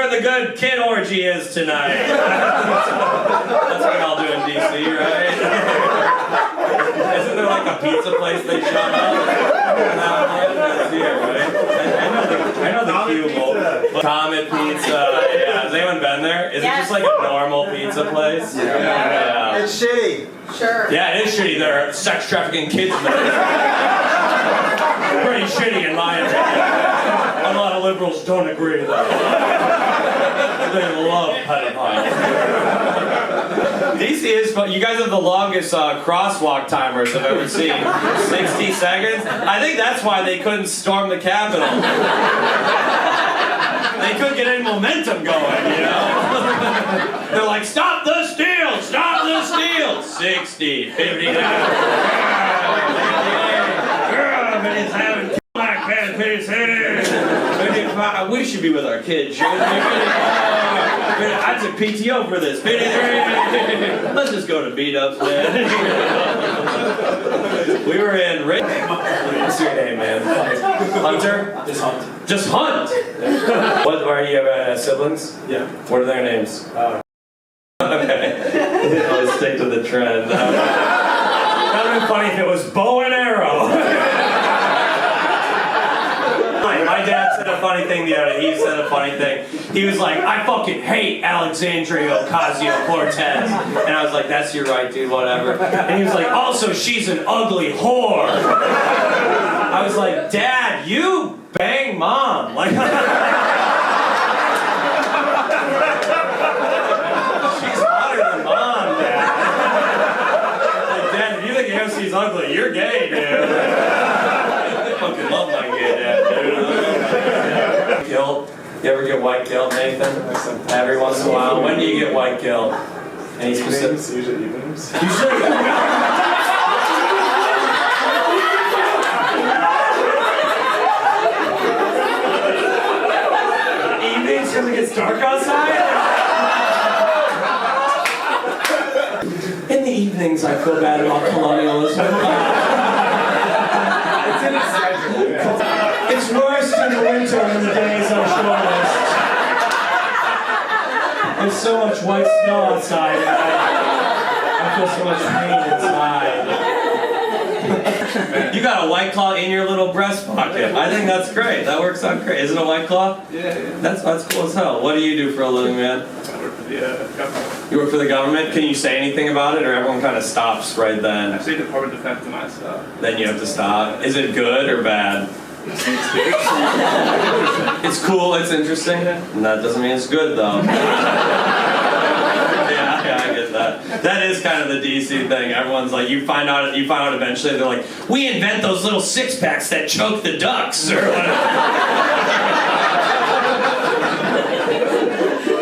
where the good kid orgy is tonight. That's what I'll do in DC, right? Isn't there like a pizza place they shut up? That's here, right? I know the cubicle. Comet Pizza. Yeah, has anyone been there? Is it just like a normal pizza place? Yeah. It's shitty. Sure. Yeah, it is shitty. There are sex trafficking kids in there. Pretty shitty in my opinion. A lot of liberals don't agree though. They love pedophiles. DC is fun. You guys have the longest crosswalk timers I've ever seen. 60 seconds. I think that's why they couldn't storm the Capitol. They couldn't get any momentum going, you know? They're like, stop the steal! Stop the steal! 60, 50 down. It's having black pants, his head. We should be with our kids. I took PTO for this. Let's just go to beat-ups, man. We were in... What's your name, man? Hunter? Just Hunt. Just Hunt? What, are you siblings? Yeah. What are their names? Okay. Always stick to the trend. That would have been funny if it was bow and arrow. My dad said a funny thing the other day. He said a funny thing. He was like, I fucking hate Alexandria Ocasio-Cortez. And I was like, that's your right, dude, whatever. And he was like, also, she's an ugly whore. I was like, Dad, you bang mom. Like, she's hotter than mom, Dad. Like, Dad, if you think AOC's ugly, you're gay, dude. I fucking love my gay dad, dude. Guilt. You ever get white guilt, Nathan? Every once in a while. When do you get white guilt? Any specific? Usually evenings. Usually. Evenings because it gets dark outside? In the evenings, I feel bad about colonialism. It's worse in the winter when the days are shortest. There's so much white snow outside. I feel so much pain inside. You got a White Claw in your little breast pocket. I think that's great. That works out great. Is it a White Claw? Yeah. That's cool as hell. What do you do for a living, man? I work for the government. You work for the government? Can you say anything about it, or everyone kind of stops right then? Actually, Department of Defense and my stuff. Then you have to stop. Is it good or bad? It's cool, it's interesting. And that doesn't mean it's good, though. Yeah, I get that. That is kind of the DC thing. Everyone's like, you find out eventually, they're like, we invent those little six-packs that choke the ducks, or whatever.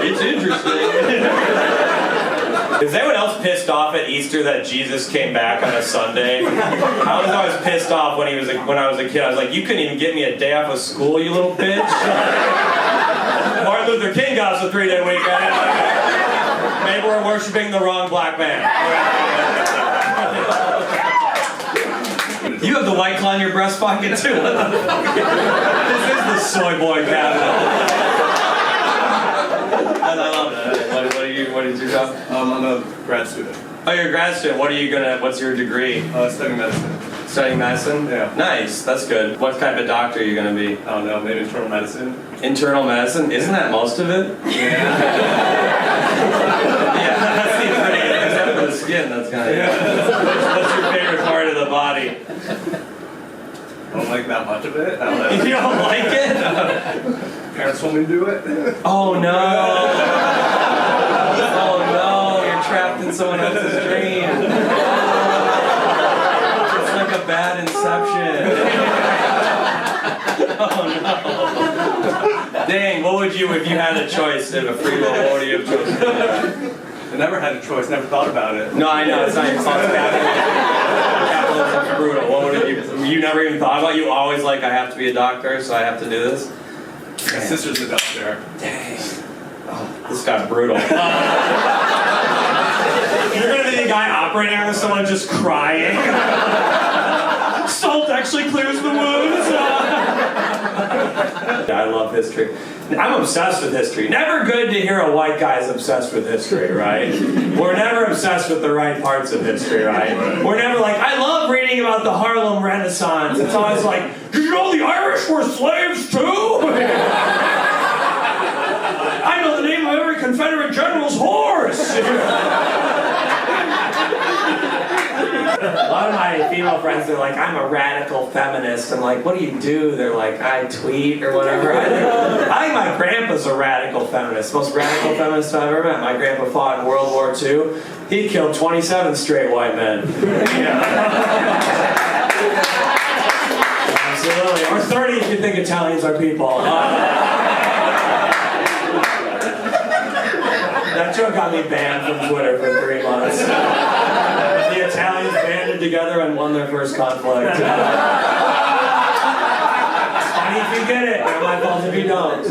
It's interesting. Is anyone else pissed off at Easter that Jesus came back on a Sunday? I was always pissed off when I was a kid. I was like, you couldn't even get me a day off of school, you little bitch. Martin Luther King got us a 3-day weekend. Maybe we're worshiping the wrong black man. You have the White Claw in your breast pocket too. What the fuck? This is the soy boy cabinet. I love that. What is your job? I'm a grad student. Oh, you're a grad student. What's your degree? Studying medicine. Studying medicine? Yeah. Nice, that's good. What type of doctor are you gonna be? I don't know, maybe internal medicine. Internal medicine? Isn't that most of it? Yeah. Yeah, that seems pretty good. Except for the skin, that's kind of What's your favorite part of the body? I don't like that much of it. I don't know. You don't like it? Parents told me to do it. Oh no! Oh no! You're trapped in someone else's dream. It's like a bad Inception. Oh no! Dang! What would you, if you had a choice in a free will? What would you have chosen? I never had a choice. Never thought about it. No, I know it's not your fault. Capitalism's brutal. What would you never even thought about? You always like, I have to be a doctor, so I have to do this. My sister's a doctor. Dang. Oh, this got brutal. You're gonna be the guy operating on someone just crying. Salt actually clears the wounds. I love history. I'm obsessed with history. Never good to hear a white guy's obsessed with history, right? We're never obsessed with the right parts of history, right? We're never like, I love reading about the Harlem Renaissance. It's always like, did you know the Irish were slaves too? I know the name of every Confederate general's horse. A lot of my female friends are like, I'm a radical feminist. I'm like, what do you do? They're like, I tweet or whatever. I think my grandpa's a radical feminist. Most radical feminist I've ever met. My grandpa fought in World War II. He killed 27 straight white men. Absolutely. Or 30 if you think Italians are people. That joke got me banned from Twitter for 3 months. The Italians banded together and won their first conflict. It's funny if you get it. Not my fault if you don't.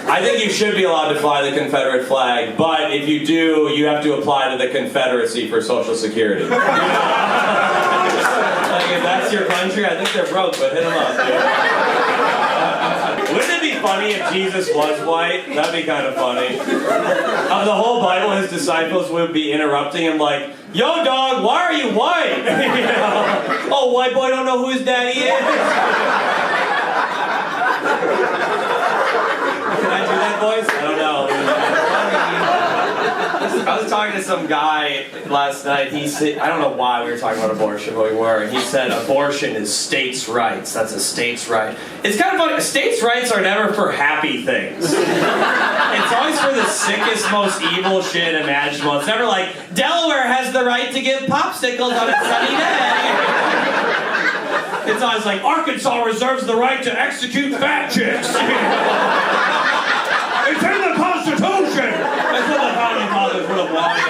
I think you should be allowed to fly the Confederate flag, but if you do, you have to apply to the Confederacy for Social Security. You know? Like if that's your country, I think they're broke, but hit them up. Dude. Wouldn't it be funny if Jesus was white? That'd be kind of funny. The whole Bible, his disciples would be interrupting him like, yo dog, why are you white? You know? Oh, white boy don't know who his daddy is. Can I do that voice? I don't know. I was talking to some guy last night. He said, I don't know why we were talking about abortion, but we were. And he said abortion is states' rights. That's a states' right. It's kind of funny. States' rights are never for happy things. It's always for the sickest, most evil shit imaginable. It's never like, Delaware has the right to give popsicles on a sunny day. It's always like, Arkansas reserves the right to execute fat chicks. It's in the Constitution! That's what the founding fathers would have wanted.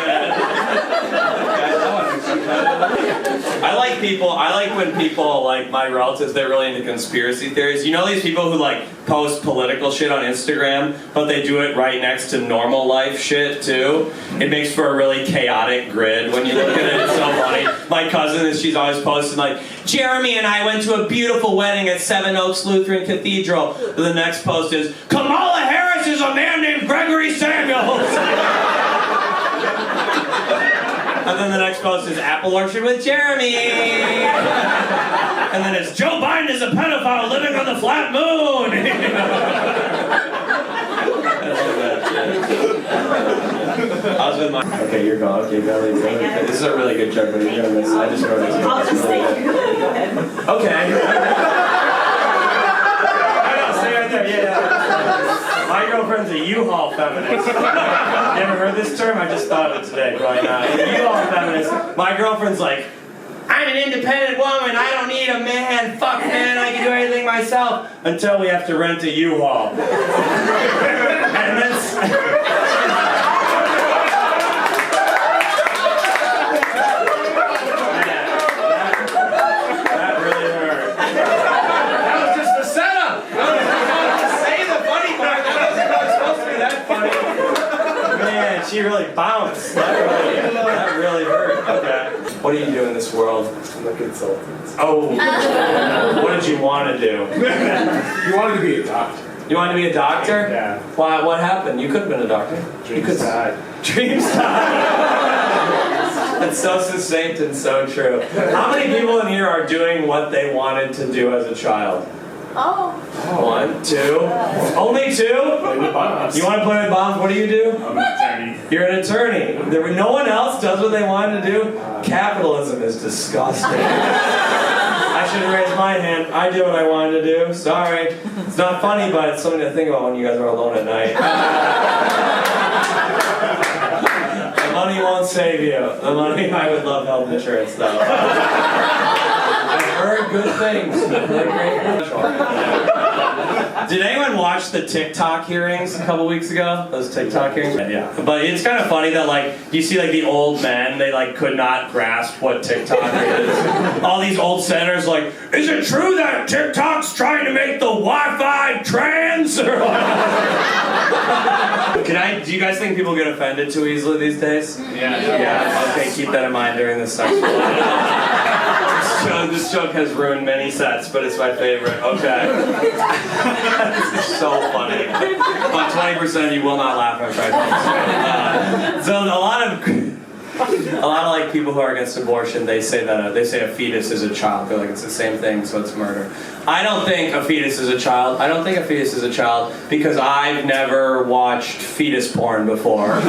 I like when people, like my relatives, they're really into conspiracy theories. You know these people who like post political shit on Instagram, but they do it right next to normal life shit too? It makes for a really chaotic grid when you look at it. It's so funny. My cousin, she's always posting like, Jeremy and I went to a beautiful wedding at Seven Oaks Lutheran Cathedral. The next post is, Kamala Harris is a man named Gregory Samuels. And then the next post is Apple Orchard with Jeremy. And then it's Joe Biden is a pedophile living on the flat moon. I love that shit. I was with my... Okay, you're gone. Okay, go. This is a really good joke, but you're gonna miss. I just wrote it. I'll just say, go ahead. Okay. I know, stay right there. Yeah. My girlfriend's a U-Haul feminist. You ever heard this term? I just thought of it today. Probably not. U-Haul feminist. My girlfriend's like, I'm an independent woman. I don't need a man. Fuck man, I can do everything myself. Until we have to rent a U-Haul. And that's... That really hurt. That was just the setup. I was just saying the funny part. That wasn't supposed to be that funny. Man, she really bounced. That really hurt. Okay. What do you do in this world? I'm a consultant. Oh. What did you want to do? You wanted to be a doctor. You wanted to be a doctor? Yeah. Why? What happened? You could have been a doctor. Dreams died. Dreams died. It's so succinct and so true. How many people in here are doing what they wanted to do as a child? Oh. 1, 2. Only 2? Play with bombs. You want to play with bombs? What do you do? I'm an attorney. You're an attorney. No one else does what they wanted to do? Capitalism is disgusting. I should have raised my hand. I did what I wanted to do. Sorry. It's not funny, but it's something to think about when you guys are alone at night. The money won't save you. The money, I would love health insurance, though. I've heard good things. I've heard great things. Did anyone watch the TikTok hearings a couple weeks ago? Those TikTok hearings? Yeah. But it's kind of funny that, like, you see, like, the old men, they, like, could not grasp what TikTok is. All these old senators, like, is it true that TikTok's trying to make the Wi-Fi trans? Do you guys think people get offended too easily these days? Yeah. Yeah. Okay, keep that in mind during this section. This joke has ruined many sets, but it's my favorite. Okay. This is so funny. About 20% of you will not laugh after I finish. So a lot of like people who are against abortion, they say a fetus is a child. They're like it's the same thing, so it's murder. I don't think a fetus is a child. I don't think a fetus is a child because I've never watched fetus porn before.